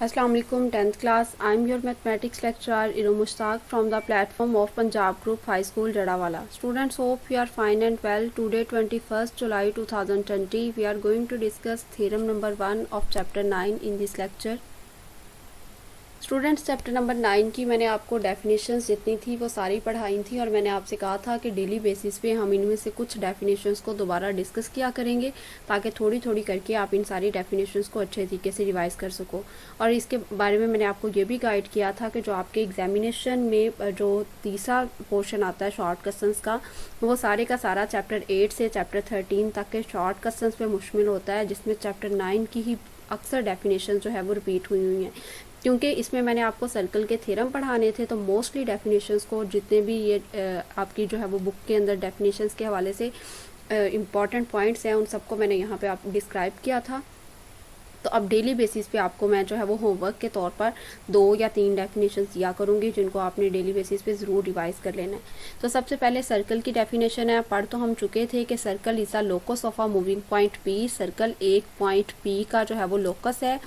Assalamu alaikum 10th class. I am your mathematics lecturer Iru Mushtaq from the platform of Punjab Group High School Jadawala. Students, hope you are fine and well. Today 21st July 2020 we are going to discuss theorem number 1 of chapter 9 in this lecture. Students chapter number 9 की मैंने आपको definitions जितनी थी वो सारी पढ़ाई थी और मैंने आपसे कहा था कि डेली बेसिस पे हम इनमें से कुछ डेफिनेशंस को दोबारा डिस्कस किया करेंगे ताकि थोड़ी थोड़ी करके आप इन सारी डेफिनेशंस को अच्छे तरीके से रिवाइज कर सको। और इसके बारे में मैंने आपको ये भी गाइड किया था कि जो आपके एग्जामिनेशन में जो तीसरा पोर्शन आता है शॉर्ट क्वेश्चंस का, वो सारे का सारा चैप्टर 8 से चैप्टर 13 तक के शॉर्ट क्वेश्चंस पे मुश्तमिल होता है, जिसमें चैप्टर 9 की ही अक्सर डेफिनेशन जो है वो रिपीट हुई हैं। क्योंकि इसमें मैंने आपको सर्कल के थ्योरम पढ़ाने थे, तो मोस्टली डेफिनेशंस को जितने भी ये आपकी जो है वो बुक के अंदर डेफिनेशंस के हवाले से इम्पॉर्टेंट पॉइंट्स हैं, उन सबको मैंने यहाँ पे आप डिस्क्राइब किया था। तो अब डेली बेसिस पे आपको मैं जो है वो होमवर्क के तौर पर 2 या 3 डेफिनेशंस दिया करूँगी, जिनको आपने डेली बेसिस पे ज़रूर रिवाइज कर लेना है। तो सबसे पहले सर्कल की डेफिनेशन है। पढ़ तो हम चुके थे कि circle is a locus of a moving point P. Circle एक पॉइंट पी का जो है वो लोकस है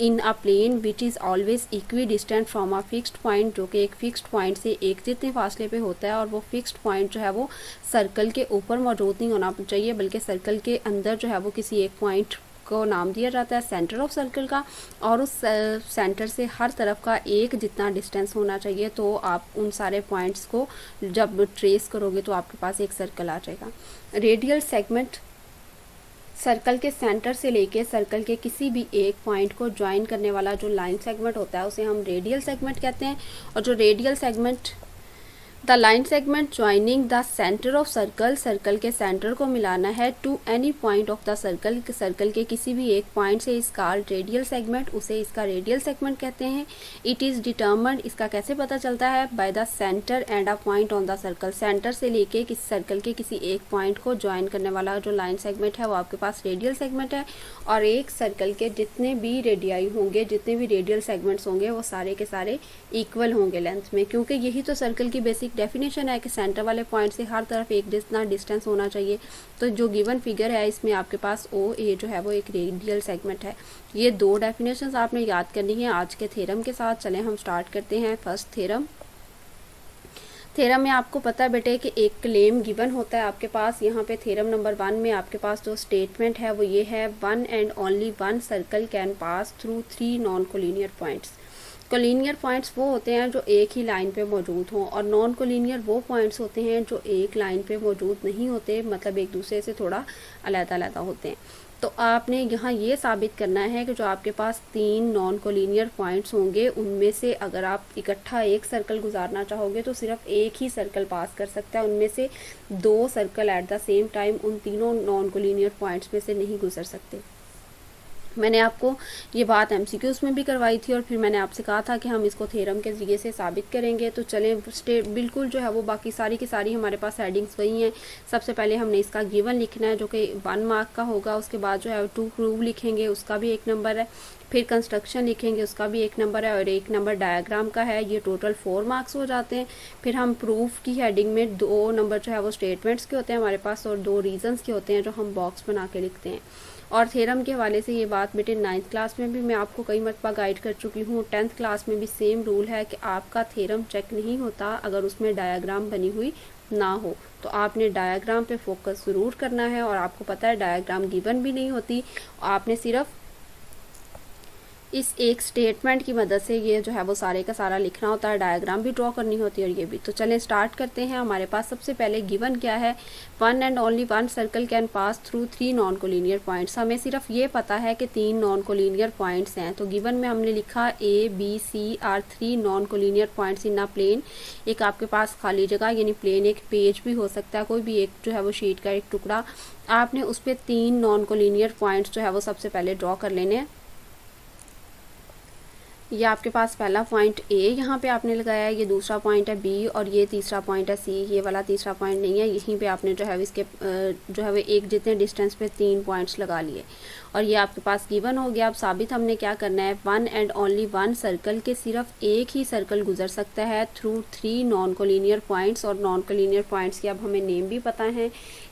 in a plane which is always equidistant from a fixed point, जो कि एक फिक्स्ड पॉइंट से एक जितने फासले पे होता है। और वो फिक्स्ड पॉइंट जो है वो सर्कल के ऊपर मौजूद नहीं होना चाहिए, बल्कि सर्कल के अंदर जो है वो किसी एक पॉइंट को नाम दिया जाता है सेंटर ऑफ सर्कल का, और उस सेंटर से हर तरफ का एक जितना डिस्टेंस होना चाहिए। तो आप उन सारे पॉइंट्स को जब ट्रेस करोगे तो आपके पास एक सर्कल आ जाएगा। रेडियल सेगमेंट सर्कल के सेंटर से लेके सर्कल के किसी भी एक पॉइंट को ज्वाइन करने वाला जो लाइन सेगमेंट होता है उसे हम रेडियल सेगमेंट कहते हैं। और जो radial segment the line segment joining the centre of circle, circle के सेंटर को मिलाना है to any point of the circle, circle के किसी भी एक पॉइंट से इसका रेडियल सेगमेंट, उसे इसका रेडियल सेगमेंट कहते हैं। इट इज़ डिटर्मन्ड, इसका कैसे पता चलता है, by the centre and a point on the circle. Centre से लेके किसी सर्कल के किसी एक पॉइंट को ज्वाइन करने वाला जो लाइन सेगमेंट है वो आपके पास रेडियल सेगमेंट है। और एक सर्कल के जितने भी रेडियाई होंगे, जितने भी रेडियल सेगमेंट्स होंगे, वो सारे के सारे इक्वल होंगे लेंथ में, क्योंकि यही तो सर्कल की बेसिक डेफिनेशन है कि सेंटर वाले पॉइंट से हर तरफ एक जितना डिस्टेंस होना चाहिए। तो जो गिवन फिगर है इसमें आपके पास ओ ए जो है वो एक रेडियल सेगमेंट है। ये 2 डेफिनेशंस आपने याद करनी है आज के थ्योरम के साथ। चलें हम स्टार्ट करते हैं फर्स्ट थ्योरम। थ्योरम में आपको पता है बेटे कि एक क्लेम गिवन होता है आपके पास। यहाँ पे थ्योरम नंबर 1 में आपके पास जो स्टेटमेंट है वो ये है, 1 and only 1 circle can pass through 3 non collinear points. Collinear points वो होते हैं जो एक ही लाइन पे मौजूद हों, और नॉन कोलिनियर वो पॉइंट्स होते हैं जो एक लाइन पे मौजूद नहीं होते, मतलब एक दूसरे से थोड़ा अलग-अलग होते हैं। तो आपने यहाँ ये साबित करना है कि जो आपके पास 3 नॉन कोलिनियर पॉइंट्स होंगे, उनमें से अगर आप इकट्ठा एक सर्कल गुजारना चाहोगे तो सिर्फ एक ही सर्कल पास कर सकता है, उनमें से 2 circle at the same time उन तीनों नॉन कोलिनियर पॉइंट्स में से नहीं गुजर सकते। मैंने आपको ये बात एमसीक्यूज में भी करवाई थी और फिर मैंने आपसे कहा था कि हम इसको थ्योरम के ज़रिए से साबित करेंगे। तो चलें बिल्कुल जो है वो बाकी सारी की सारी हमारे पास हेडिंग्स वही हैं। सबसे पहले हमने इसका गिवन लिखना है जो कि 1 मार्क का होगा। उसके बाद जो है टू प्रूव लिखेंगे, उसका भी 1 नंबर है। फिर कंस्ट्रक्शन लिखेंगे, उसका भी 1 नंबर है, और 1 नंबर डायग्राम का है। ये टोटल 4 मार्क्स हो जाते हैं। फिर हम प्रूफ की हेडिंग में 2 नंबर जो है वो स्टेटमेंट्स के होते हैं हमारे पास, और 2 रीजंस के होते हैं जो हम बॉक्स बना के लिखते हैं। और थ्योरम के हवाले से ये बात बेटे 9th क्लास में भी मैं आपको कई मरतबा गाइड कर चुकी हूँ। 10th क्लास में भी सेम रूल है कि आपका थ्योरम चेक नहीं होता अगर उसमें डायग्राम बनी हुई ना हो। तो आपने डायग्राम पे फोकस ज़रूर करना है, और आपको पता है डायग्राम गिवन भी नहीं होती, आपने सिर्फ इस एक स्टेटमेंट की मदद से ये जो है वो सारे का सारा लिखना होता है, डायग्राम भी ड्रॉ करनी होती है और ये भी। तो चलें स्टार्ट करते हैं। हमारे पास सबसे पहले गिवन क्या है, 1 and only 1 circle can pass through 3 non collinear points. हमें सिर्फ ये पता है कि 3 नॉन कोलिनियर पॉइंट्स हैं। तो गिवन में हमने लिखा A, B, C are 3 non collinear points in a plane. एक आपके पास खाली जगह यानी प्लेन एक पेज भी हो सकता है, कोई भी एक जो है वो शीट का एक टुकड़ा, आपने उस पर 3 नॉन कोलिनियर पॉइंट्स जो है वो सबसे पहले ड्रॉ कर लेने हैं। ये आपके पास पहला पॉइंट A यहाँ पे आपने लगाया है, ये दूसरा पॉइंट है B, और ये तीसरा पॉइंट है C। ये वाला तीसरा पॉइंट नहीं है, यहीं पे आपने जो है इसके जो है वो एक जितने डिस्टेंस पे 3 पॉइंट्स लगा लिए, और ये आपके पास गिवन हो गया। अब साबित हमने क्या करना है, 1 एंड ओनली 1 सर्कल के सिर्फ एक ही सर्कल गुजर सकता है थ्रू 3 नॉन कोलिनियर पॉइंट्स। और नॉन कोलिनियर पॉइंट्स के अब हमें नेम भी पता है,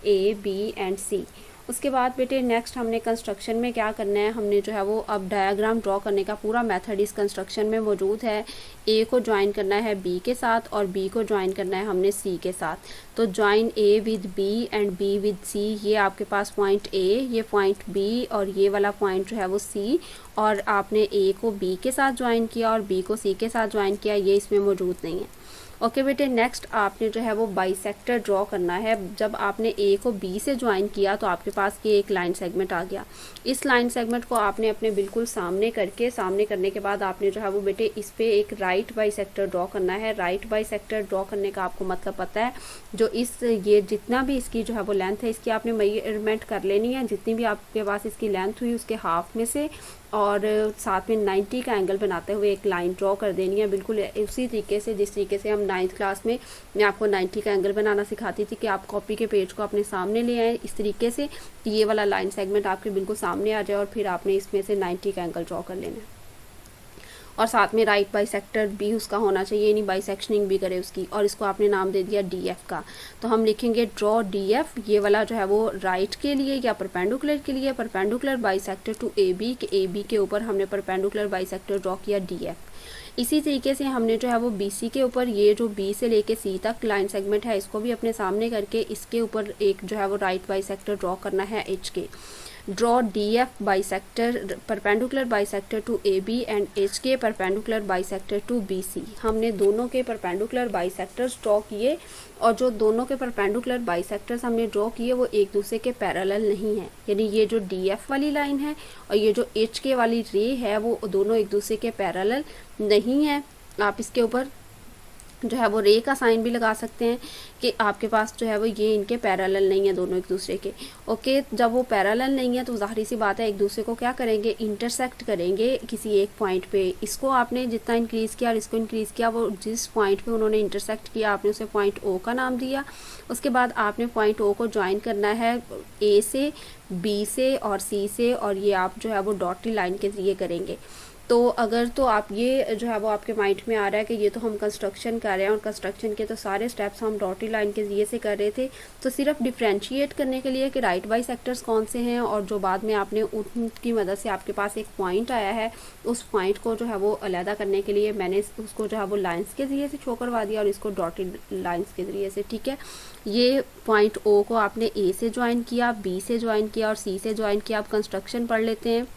A, B एंड C। उसके बाद बेटे नेक्स्ट हमने कंस्ट्रक्शन में क्या करना है, हमने जो है वो अब डायग्राम ड्रॉ करने का पूरा मेथड इस कंस्ट्रक्शन में मौजूद है। ए को ज्वाइन करना है बी के साथ और बी को ज्वाइन करना है हमने सी के साथ। तो join A with B and B with C, ये आपके पास पॉइंट ए, ये पॉइंट बी और ये वाला पॉइंट जो है वो सी, और आपने ए को बी के साथ ज्वाइन किया और बी को सी के साथ ज्वाइन किया, ये इसमें मौजूद नहीं है। ओके बेटे, नेक्स्ट आपने जो है वो बाइसेक्टर ड्रॉ करना है। जब आपने ए को बी से ज्वाइन किया तो आपके पास ये एक लाइन सेगमेंट आ गया। इस लाइन सेगमेंट को आपने अपने बिल्कुल सामने करने के बाद आपने जो है वो बेटे इस पे एक राइट बाइसेक्टर ड्रॉ करना है। राइट बाइसेक्टर ड्रॉ करने का आपको मतलब पता है, जो ये जितना भी इसकी जो है वो लेंथ है, इसकी आपने मेजरमेंट कर लेनी है। जितनी भी आपके पास इसकी लेंथ हुई उसके हाफ में से, और साथ में 90 का एंगल बनाते हुए एक लाइन ड्रॉ कर देनी है, बिल्कुल उसी तरीके से जिस तरीके से हम 9th क्लास में मैं आपको 90 का एंगल बनाना सिखाती थी कि आप कॉपी के पेज को अपने सामने ले आए इस तरीके से, ये वाला लाइन सेगमेंट आपके बिल्कुल सामने आ जाए और फिर आपने इसमें से 90 का एंगल ड्रॉ कर लेना है। और साथ में राइट बाइसेक्टर भी उसका होना चाहिए, नहीं बाइसेक्शनिंग भी करे उसकी, और इसको आपने नाम दे दिया डी एफ का। तो हम लिखेंगे ड्रॉ डी एफ, ये वाला जो है वो राइट के लिए या परपेंडिकुलर के लिए, perpendicular bisector to A B के ऊपर हमने परपेंडिकुलर बाइसेक्टर ड्रॉ किया डी एफ। इसी तरीके से हमने जो है वो बी सी के ऊपर, ये जो बी से लेके सी तक लाइन सेगमेंट है, इसको भी अपने सामने करके इसके ऊपर एक जो है वो राइट बाइसेक्टर ड्रॉ करना है H K. Draw D F bisector perpendicular bisector to A B and H K perpendicular bisector to B C. हमने दोनों के परपेंडिकुलर बाइसेक्टर्स ड्रॉ किए, और जो दोनों के परपेंडिकुलर बाइसेक्टर्स हमने ड्रॉ किए वो एक दूसरे के पैरेलल नहीं है, यानी ये जो डी एफ वाली लाइन है और ये जो एच के वाली रे है वो दोनों एक दूसरे के पैरेलल नहीं है। आप इसके ऊपर जो है वो रे का साइन भी लगा सकते हैं कि आपके पास जो है वो ये इनके पैरेलल नहीं है दोनों एक दूसरे के। ओके, जब वो पैरेलल नहीं है तो ज़ाहिर सी बात है एक दूसरे को क्या करेंगे, इंटरसेक्ट करेंगे किसी एक पॉइंट पे। इसको आपने जितना इंक्रीज़ किया और इसको इंक्रीज़ किया, वो जिस पॉइंट पे उन्होंने इंटरसेक्ट किया आपने उसे पॉइंट ओ का नाम दिया। उसके बाद आपने पॉइंट ओ को ज्वाइन करना है ए से, बी से और सी से, और ये आप जो है वो डॉटेड लाइन के ज़रिए करेंगे। तो अगर तो आप ये जो है वो आपके माइंड में आ रहा है कि ये तो हम कंस्ट्रक्शन कर रहे हैं और कंस्ट्रक्शन के तो सारे स्टेप्स हम डॉटेड लाइन के जरिए से कर रहे थे, तो सिर्फ डिफ्रेंशिएट करने के लिए कि राइट बाइसेक्टर्स कौन से हैं, और जो बाद में आपने उनकी मदद से आपके पास एक पॉइंट आया है, उस पॉइंट को जो है वो अलहदा करने के लिए मैंने उसको जो है वो लाइन्स के जरिए से शो करवा दिया और इसको डॉटेड लाइन्स के जरिए से। ठीक है, ये पॉइंट ओ को आपने ए से ज्वाइन किया, बी से ज्वाइन किया और सी से ज्वाइन किया। आप कंस्ट्रक्शन पढ़ लेते हैं।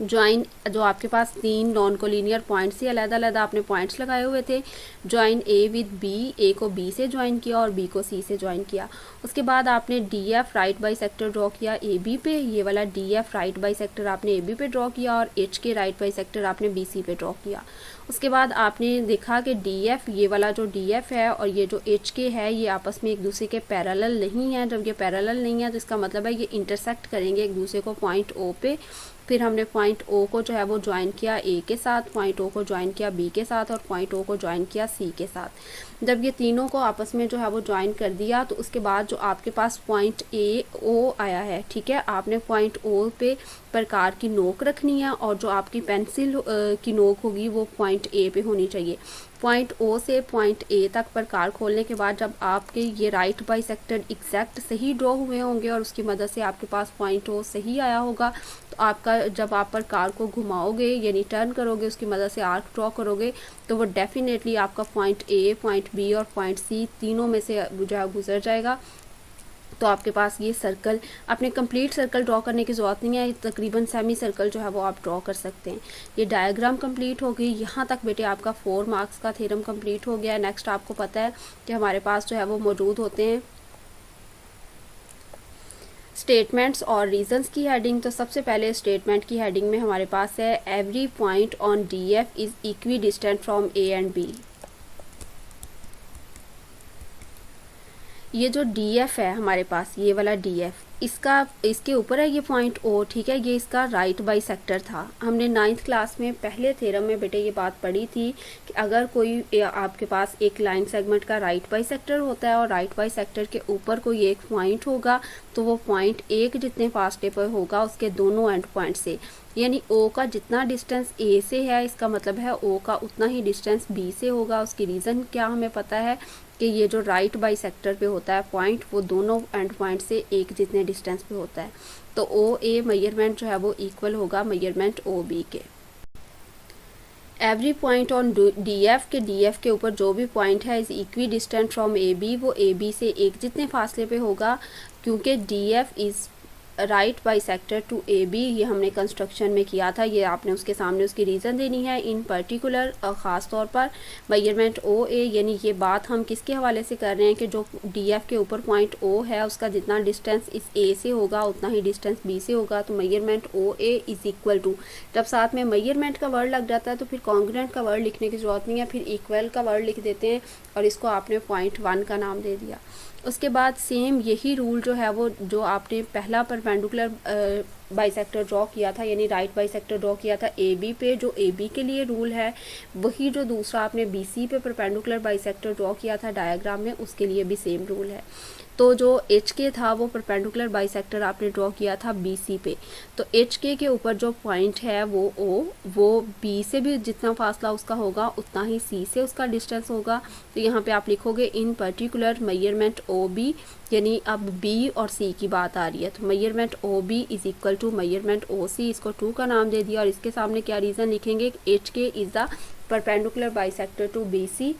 ज्वाइन जो आपके पास 3 नॉन कोलिनियर पॉइंट्स से अलग-अलग आपने पॉइंट्स लगाए हुए थे। ज्वाइन ए विद बी, ए को बी से ज्वाइन किया और बी को सी से ज्वाइन किया। उसके बाद आपने D F right bisector draw किया ए बी पे, ये वाला डी एफ राइट बाइसेक्टर आपने ए बी पे ड्रॉ किया और एच के राइट बाइसेक्टर आपने बी सी पे ड्रॉ किया। उसके बाद आपने देखा कि डी एफ, ये वाला जो डी एफ है और ये जो एच के है, ये आपस में एक दूसरे के पैरेलल नहीं है। जब ये पैरेलल नहीं है तो इसका मतलब है ये इंटरसेक्ट करेंगे एक दूसरे को पॉइंट ओ पे। फिर हमने पॉइंट ओ को जो है वो ज्वाइन किया ए के साथ, पॉइंट ओ को ज्वाइन किया बी के साथ और पॉइंट ओ को ज्वाइन किया सी के साथ। जब ये तीनों को आपस में जो है वो ज्वाइन कर दिया तो उसके बाद जो आपके पास पॉइंट ए ओ आया है, ठीक है, आपने पॉइंट ओ पे प्रकार की नोक रखनी है और जो आपकी पेंसिल की नोक होगी वो पॉइंट ए पे होनी चाहिए। पॉइंट ओ से पॉइंट ए तक प्रकार खोलने के बाद जब आपके ये राइट बाइसेक्टर एग्जैक्ट सही ड्रॉ हुए होंगे और उसकी मदद से आपके पास पॉइंट ओ सही आया होगा, तो आपका जब आप प्रकार को घुमाओगे यानी टर्न करोगे, उसकी मदद से आर्क ड्रॉ करोगे, तो वो डेफिनेटली आपका पॉइंट ए, पॉइंट बी और पॉइंट सी तीनों में से गुजर जाएगा। तो आपके पास ये सर्कल, अपने कंप्लीट सर्कल ड्रॉ करने की ज़रूरत नहीं है, तकरीबन सेमी सर्कल जो है वो आप ड्रॉ कर सकते हैं। ये डायग्राम कंप्लीट हो गई। यहाँ तक बेटे आपका 4 मार्क्स का थ्योरम कंप्लीट हो गया। नेक्स्ट आपको पता है कि हमारे पास जो है वो मौजूद होते हैं स्टेटमेंट्स और रीजंस की हेडिंग। तो सबसे पहले स्टेटमेंट की हेडिंग में हमारे पास है every point on D F is equidistant from A and B. ये जो डी एफ है हमारे पास, ये वाला डी एफ, इसके ऊपर है ये पॉइंट ओ, ठीक है, ये इसका राइट बाइसेक्टर था। हमने 9th क्लास में पहले थ्योरम में बेटे ये बात पढ़ी थी कि अगर कोई आपके पास एक लाइन सेगमेंट का राइट बाइसेक्टर होता है और राइट बाइसेक्टर के ऊपर कोई एक पॉइंट होगा, तो वो पॉइंट एक जितने फासले पर होगा उसके दोनों एंड पॉइंट से, यानी ओ का जितना डिस्टेंस ए से है, इसका मतलब है ओ का उतना ही डिस्टेंस बी से होगा। उसकी रीज़न क्या हमें पता है कि ये जो राइट बाई सेक्टर पे होता है पॉइंट, वो दोनों एंड पॉइंट से एक जितने डिस्टेंस पे होता है। तो ओ ए मेजरमेंट जो है वो इक्वल होगा मेजरमेंट ओ बी के। Every point on D F के ऊपर जो भी पॉइंट है is equidistant from A B, वो ए बी से एक जितने फासले पे होगा, क्योंकि D F is right bisector to A B. ये हमने कंस्ट्रक्शन में किया था, ये आपने उसके सामने उसकी रीज़न देनी है। इन पर्टिकुलर ख़ास तौर पर मेजरमेंट ओ ए, यानी ये बात हम किसके हवाले से कर रहे हैं कि जो डी एफ के ऊपर पॉइंट ओ है उसका जितना डिस्टेंस इस ए से होगा उतना ही डिस्टेंस बी से होगा। तो measurement O A is equal to, जब साथ में मेजरमेंट का वर्ड लग जाता है तो फिर कॉन्ग्रुएंट का वर्ड लिखने की ज़रूरत नहीं है, फिर इक्वल का वर्ड लिख देते हैं और इसको आपने पॉइंट 1 का नाम दे दिया। उसके बाद सेम यही रूल जो है वो जो आपने पहला परपेंडिकुलर बाइसेक्टर ड्रॉ किया था, यानी राइट बाइसेक्टर ड्रॉ किया था ए बी पे, जो ए बी के लिए रूल है, वही जो दूसरा आपने बी सी पे परपेंडिकुलर बाइसेक्टर ड्रॉ किया था डायग्राम में, उसके लिए भी सेम रूल है। तो जो एच के था वो परपेंडिकुलर बाइसेक्टर आपने ड्रॉ किया था बी सी पे, तो एच के ऊपर जो पॉइंट है वो ओ, वो बी से भी जितना फासला उसका होगा उतना ही सी से उसका डिस्टेंस होगा। तो यहाँ पे आप लिखोगे in particular measurement O B, यानी अब बी और सी की बात आ रही है, तो measurement O B is equal to measurement O C, इसको 2 का नाम दे दिया और इसके सामने क्या रीज़न लिखेंगे, H K is the perpendicular bisector to B C.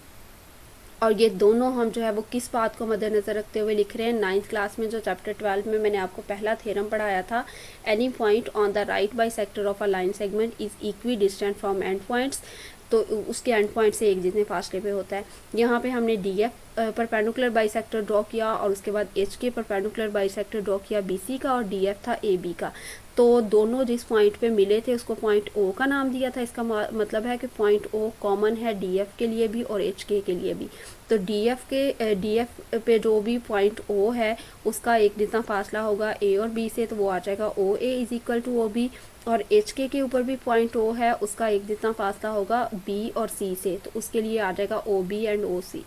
और ये दोनों हम जो है वो किस बात को मद्देनज़र रखते हुए लिख रहे हैं, 9th क्लास में जो चैप्टर 12 में मैंने आपको पहला थ्योरम पढ़ाया था, any point on the right bisector of a line segment is equidistant from and points, तो उसके एंड पॉइंट से एक जितने फासले पे होता है। यहाँ पे हमने D F perpendicular bisector draw किया और उसके बाद H K perpendicular bisector draw किया बी सी का, और डी एफ था ए बी का। तो दोनों जिस पॉइंट पे मिले थे उसको पॉइंट ओ का नाम दिया था। इसका मतलब है कि पॉइंट ओ कॉमन है डी एफ के लिए भी और एच के लिए भी। तो डी एफ पे जो भी पॉइंट ओ है उसका एक जितना फासला होगा ए और बी से, तो वो आ जाएगा O A is equal to O B, और एच के ऊपर भी पॉइंट ओ है उसका एक जितना फासला होगा बी और सी से, तो उसके लिए आ जाएगा ओ बी एंड ओ सी।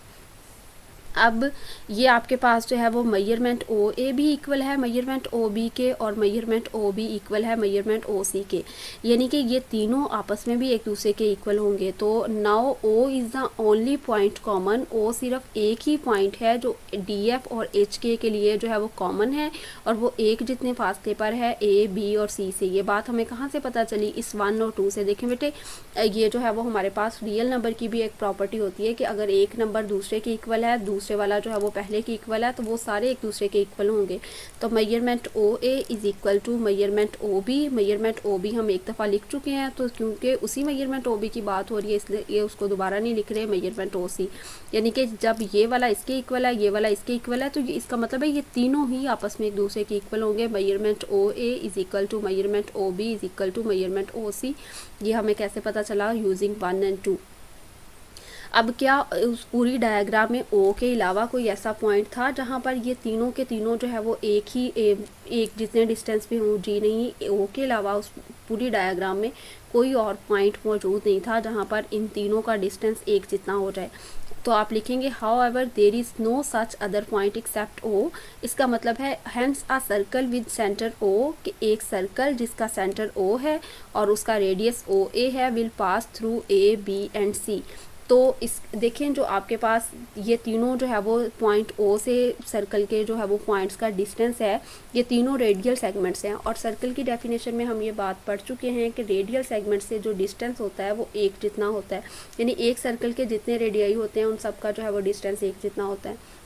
अब ये आपके पास जो है वो मेजरमेंट ओ ए भी इक्वल है मेजरमेंट ओ बी के, और मेजरमेंट ओ बी इक्वल है मेजरमेंट ओ सी के, यानी कि ये तीनों आपस में भी एक दूसरे के इक्वल होंगे। तो now O is the only point common, O सिर्फ एक ही पॉइंट है जो डी एफ और एच के लिए जो है वो कॉमन है, और वो एक जितने फासले पर है ए बी और सी से। ये बात हमें कहाँ से पता चली, इस 1 और 2 से। देखें बेटे, ये जो है वो हमारे पास रियल नंबर की भी एक प्रॉपर्टी होती है कि अगर एक नंबर दूसरे के इक्वल है, दूसरे वाला जो है वो पहले की इक्वल है, तो वो सारे एक दूसरे के इक्वल होंगे। तो measurement O A is equal to measurement O B. Measurement O B हम एक दफ़ा लिख चुके हैं, तो क्योंकि उसी मेजरमेंट ओ बी की बात हो रही है इसलिए ये उसको दोबारा नहीं लिख रहे मेजरमेंट ओ सी, यानी कि जब ये वाला इसके इक्वल है, ये वाला इसके इक्वल है, तो इसका मतलब है ये तीनों ही आपस में एक दूसरे के इक्वल होंगे। Measurement O A is equal to measurement O B is equal to measurement O C. ये हमें कैसे पता चला, यूजिंग 1 और 2। अब क्या उस पूरी डायग्राम में ओ के अलावा कोई ऐसा पॉइंट था जहाँ पर ये तीनों के तीनों जो है वो एक जितने डिस्टेंस पे हों? जी नहीं, ओ के अलावा उस पूरी डायग्राम में कोई और पॉइंट मौजूद नहीं था जहाँ पर इन तीनों का डिस्टेंस एक जितना हो जाए। तो आप लिखेंगे however there is no such other point except O. इसका मतलब है hence a circle with centre O, कि एक सर्कल जिसका सेंटर ओ है और उसका रेडियस ओ ए है, will pass through A B and C. तो इस देखें जो आपके पास ये तीनों जो है वो पॉइंट ओ से सर्कल के जो है वो पॉइंट्स का डिस्टेंस है, ये तीनों रेडियल सेगमेंट्स हैं। और सर्कल की डेफिनेशन में हम ये बात पढ़ चुके हैं कि रेडियल सेगमेंट से जो डिस्टेंस होता है वो एक जितना होता है, यानी एक सर्कल के जितने रेडियाई होते हैं उन सब का जो है वो डिस्टेंस एक जितना होता है।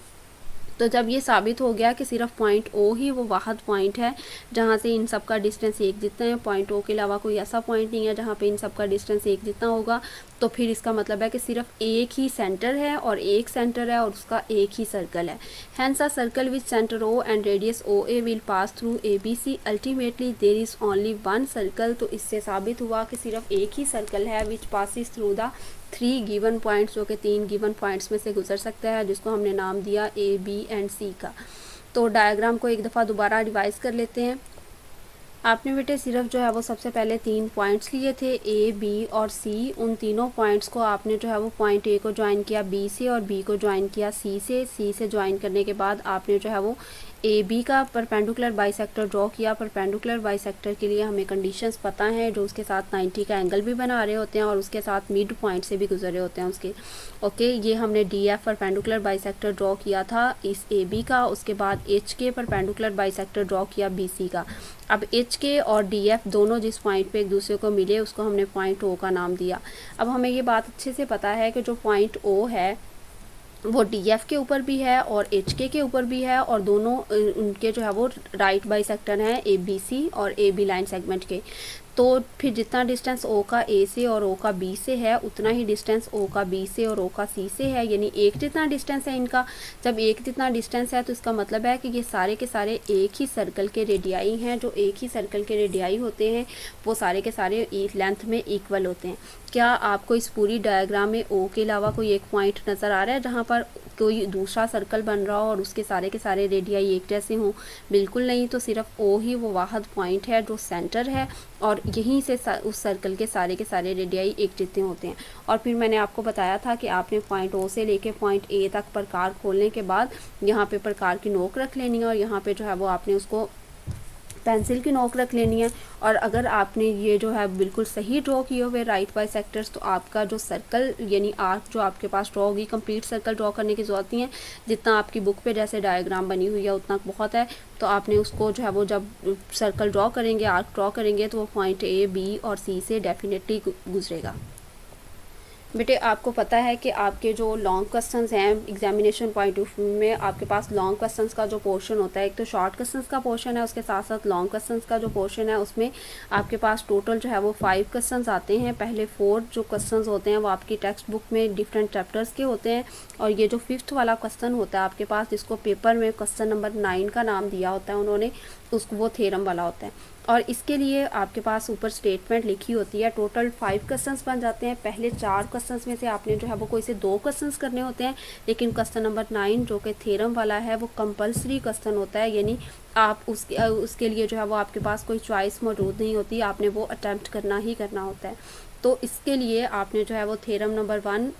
तो जब ये साबित हो गया कि सिर्फ पॉइंट ओ ही वो वाहद पॉइंट है जहाँ से इन सब का डिस्टेंस एक जितना है, पॉइंट ओ के अलावा कोई ऐसा पॉइंट नहीं है जहाँ पे इन सब का डिस्टेंस एक जितना होगा, तो फिर इसका मतलब है कि सिर्फ एक ही सेंटर है और एक सेंटर है और उसका एक ही सर्कल है। Hence a circle with centre O and radius O A will pass through A B C, ultimately there is only 1 circle. तो इससे साबित हुआ कि सिर्फ एक ही सर्कल है which passes through the 3 given points, जो कि 3 गिवन पॉइंट्स में से गुजर सकता है, जिसको हमने नाम दिया ए बी एंड सी का। तो डायग्राम को एक दफ़ा दोबारा रिवाइज कर लेते हैं। आपने बेटे सिर्फ जो है वो सबसे पहले 3 पॉइंट्स लिए थे ए बी और सी। उन तीनों पॉइंट्स को आपने जो है वो पॉइंट ए को ज्वाइन किया बी से और बी को ज्वाइन किया सी से। सी से ज्वाइन करने के बाद आपने जो है वो ए बी का परपेंडिकुलर बाइसेक्टर ड्रॉ किया। परपेंडिकुलर बाइसेक्टर के लिए हमें कंडीशंस पता हैं, जो उसके साथ 90 का एंगल भी बना रहे होते हैं और उसके साथ मिड पॉइंट से भी गुजर रहे होते हैं उसके। ओके, ये हमने D F perpendicular bisector draw किया था इस ए बी का। उसके बाद H K perpendicular bisector draw किया बी सी का। अब एच के और डी एफ दोनों जिस पॉइंट पे एक दूसरे को मिले उसको हमने पॉइंट ओ का नाम दिया। अब हमें ये बात अच्छे से पता है कि जो पॉइंट ओ है वो डी एफ के ऊपर भी है और एच के ऊपर भी है, और दोनों उनके जो है वो राइट बाइसेक्टर हैं ए बी सी और ए बी लाइन सेगमेंट के। तो फिर जितना डिस्टेंस ओ का ए से और ओ का बी से है उतना ही डिस्टेंस ओ का बी से और ओ का सी से है, यानी एक जितना डिस्टेंस है इनका। जब एक जितना डिस्टेंस है तो इसका मतलब है कि ये सारे के सारे एक ही सर्कल के रेडियाई हैं। जो एक ही सर्कल के रेडियाई होते हैं वो सारे के सारे लेंथ में इक्वल होते हैं। क्या आपको इस पूरी डायग्राम में ओ के अलावा कोई एक पॉइंट नज़र आ रहा है जहाँ पर कोई दूसरा सर्कल बन रहा हो और उसके सारे के सारे रेडियाई एक जैसे हों? बिल्कुल नहीं। तो सिर्फ ओ ही वो वाहिद पॉइंट है जो सेंटर है और यहीं से उस सर्कल के सारे रेडियाई एक जितने होते हैं। और फिर मैंने आपको बताया था कि आपने पॉइंट ओ से लेके पॉइंट ए तक प्रकार खोलने के बाद यहाँ पे प्रकार की नोक रख लेनी है और यहाँ पे जो है वो आपने उसको पेंसिल की नोक रख लेनी है। और अगर आपने ये जो है बिल्कुल सही ड्रॉ किए हुए राइट बाइसेक्टर्स, तो आपका जो सर्कल यानी आर्क जो आपके पास ड्रॉ होगी, कंप्लीट सर्कल ड्रॉ करने की ज़रूरत नहीं है। जितना आपकी बुक पे जैसे डायग्राम बनी हुई है उतना बहुत है। तो आपने उसको जो है वो जब सर्कल ड्रॉ करेंगे, आर्क ड्रॉ करेंगे, तो वो पॉइंट ए बी और सी से डेफिनेटली गुजरेगा। बेटे आपको पता है कि आपके जो लॉन्ग क्वेश्चंस हैं एग्जामिनेशन पॉइंट ऑफ व्यू में, आपके पास लॉन्ग क्वेश्चंस का जो पोर्शन होता है, एक तो शॉर्ट क्वेश्चंस का पोर्शन है, उसके साथ साथ लॉन्ग क्वेश्चंस का जो पोर्शन है उसमें आपके पास टोटल जो है वो 5 क्वेश्चंस आते हैं। पहले 4 जो क्वेश्चंस होते हैं वो आपकी टेक्स्ट बुक में डिफरेंट चैप्टर्स के होते हैं, और ये जो 5th वाला क्वेश्चन होता है आपके पास, जिसको पेपर में क्वेश्चन नंबर 9 का नाम दिया होता है उन्होंने, उसको वो थ्योरम वाला होता है। और इसके लिए आपके पास ऊपर स्टेटमेंट लिखी होती है। टोटल 5 क्वेश्चंस बन जाते हैं। पहले 4 क्वेश्चंस में से आपने जो है वो कोई से 2 क्वेश्चंस करने होते हैं, लेकिन क्वेश्चन नंबर 9 जो कि थ्योरम वाला है वो कंपलसरी क्वेश्चन होता है, यानी आप उसके लिए जो है वो आपके पास कोई चॉइस मौजूद नहीं होती, आपने वो अटैम्प्ट करना ही करना होता है। तो इसके लिए आपने जो है वो थ्योरम नंबर 1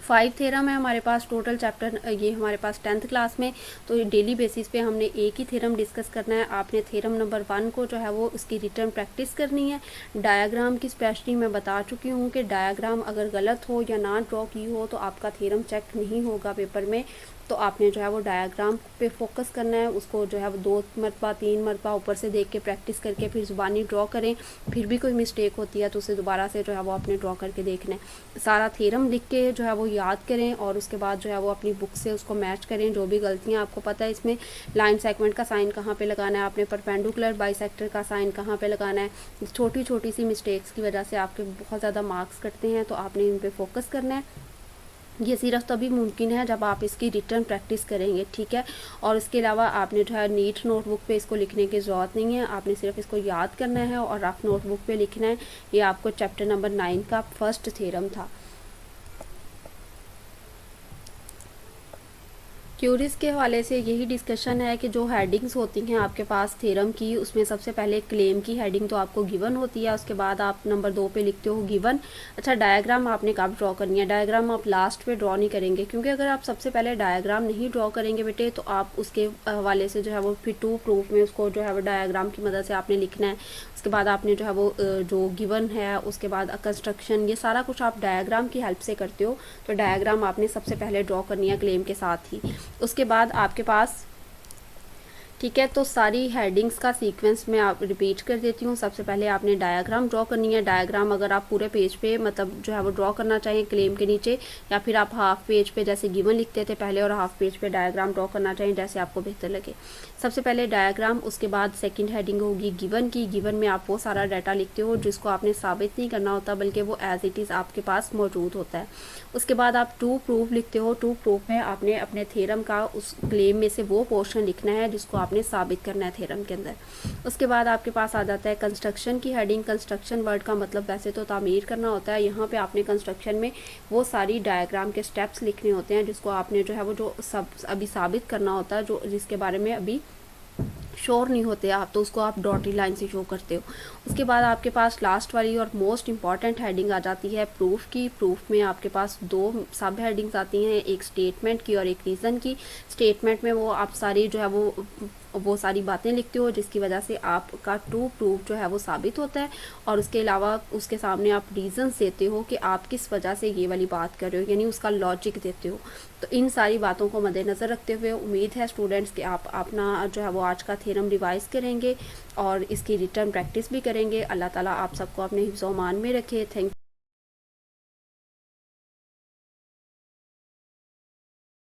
5 थ्योरम है हमारे पास टोटल चैप्टर, ये हमारे पास 10th क्लास में। तो डेली बेसिस पे हमने एक ही थ्योरम डिस्कस करना है। आपने थ्योरम नंबर 1 को जो है वो उसकी रिटर्न प्रैक्टिस करनी है। डायग्राम की स्पेशली मैं बता चुकी हूँ कि डायग्राम अगर गलत हो या ना ड्रॉ की हो तो आपका थ्योरम चेक नहीं होगा पेपर में। तो आपने जो है वो डायग्राम पे फोकस करना है, उसको जो है वो 2 मरतबा 3 मरतबा ऊपर से देख के प्रैक्टिस करके फिर ज़ुबानी ड्रॉ करें। फिर भी कोई मिस्टेक होती है तो उसे दोबारा से जो है वो आपने ड्रॉ करके देखना है। सारा थ्योरम लिख के जो है वो याद करें और उसके बाद जो है वो अपनी बुक से उसको मैच करें। जो भी गलतियाँ आपको पता है इसमें, लाइन सेगमेंट का साइन कहाँ पे लगाना है, आपने परपेंडिकुलर बाइसेक्टर का साइन कहाँ पे लगाना है, छोटी छोटी सी मिस्टेक्स की वजह से आपके बहुत ज़्यादा मार्क्स कटते हैं। तो आपने इन पर फोकस करना है। ये सिर्फ तभी मुमकिन है जब आप इसकी रिटर्न प्रैक्टिस करेंगे, ठीक है। और इसके अलावा आपने जो है नीट नोटबुक पे इसको लिखने की ज़रूरत नहीं है, आपने सिर्फ इसको याद करना है और रफ नोटबुक पे लिखना है। ये आपको चैप्टर नंबर 9 का फर्स्ट थ्योरम था। क्यूरीज के हवाले से यही डिस्कशन है कि जो हेडिंग्स होती हैं आपके पास थ्योरम की, उसमें सबसे पहले क्लेम की हेडिंग तो आपको गिवन होती है, उसके बाद आप नंबर 2 पे लिखते हो गिवन। अच्छा, डायग्राम आपने कब ड्रॉ करनी है? डायग्राम आप लास्ट पे ड्रॉ नहीं करेंगे, क्योंकि अगर आप सबसे पहले डायग्राम नहीं ड्रॉ करेंगे बेटे तो आप उसके हवाले से जो है वो फिर 2 प्रूफ में उसको जो है वो डायग्राम की मदद से आपने लिखना है। उसके बाद आपने जो है वो जो गिवन है, उसके बाद कंस्ट्रक्शन, ये सारा कुछ आप डायग्राम की हेल्प से करते हो। तो डायग्राम आपने सबसे पहले ड्रॉ करनी है क्लेम के साथ ही। उसके बाद आपके पास, ठीक है, तो सारी हेडिंग्स का सीक्वेंस मैं आप रिपीट कर देती हूँ। सबसे पहले आपने डायग्राम ड्रॉ करनी है। डायग्राम अगर आप पूरे पेज पे मतलब जो है वो ड्रॉ करना चाहिए क्लेम के नीचे, या फिर आप हाफ पेज पे जैसे गिवन लिखते थे पहले और हाफ पेज पे डायग्राम ड्रॉ करना चाहिए, जैसे आपको बेहतर लगे। सबसे पहले डायग्राम, उसके बाद सेकंड हेडिंग होगी गिवन की। गिवन में आप वो सारा डाटा लिखते हो जिसको आपने साबित नहीं करना होता, बल्कि वो एज इट इज़ आपके पास मौजूद होता है। उसके बाद आप 2 प्रूफ लिखते हो। 2 प्रूफ में आपने अपने थ्योरम का उस क्लेम में से वो पोर्शन लिखना है जिसको आपने साबित करना है थ्योरम के अंदर। उसके बाद आपके पास आ जाता है कंस्ट्रक्शन की हेडिंग। कंस्ट्रक्शन वर्ड का मतलब वैसे तो तामीर करना होता है, यहाँ पे आपने कंस्ट्रक्शन में वो सारी डायग्राम के स्टेप्स लिखने होते हैं जिसको आपने जो है वो जो सब अभी साबित करना होता है, जो जिसके बारे में अभी श्योर नहीं होते आप, तो उसको आप डॉटेड लाइन से शो करते हो। उसके बाद आपके पास लास्ट वाली और मोस्ट इंपॉर्टेंट हेडिंग आ जाती है प्रूफ की। प्रूफ में आपके पास दो सब हेडिंग्स आती हैं, एक स्टेटमेंट की और एक रीज़न की। स्टेटमेंट में वो आप सारी जो है वो सारी बातें लिखते हो जिसकी वजह से आपका ट्रू प्रूफ जो है वो साबित होता है, और उसके अलावा उसके सामने आप रीज़न्स देते हो कि आप किस वजह से ये वाली बात कर रहे हो, यानी उसका लॉजिक देते हो। तो इन सारी बातों को मद्देनज़र रखते हुए उम्मीद है स्टूडेंट्स कि आप अपना जो है वो आज का थ्योरम रिवाइज़ करेंगे और इसकी रिटर्न प्रैक्टिस भी करेंगे। अल्लाह ताला आप सबको अपने हिफ्ज़-ओ-मान में रखे। थैंक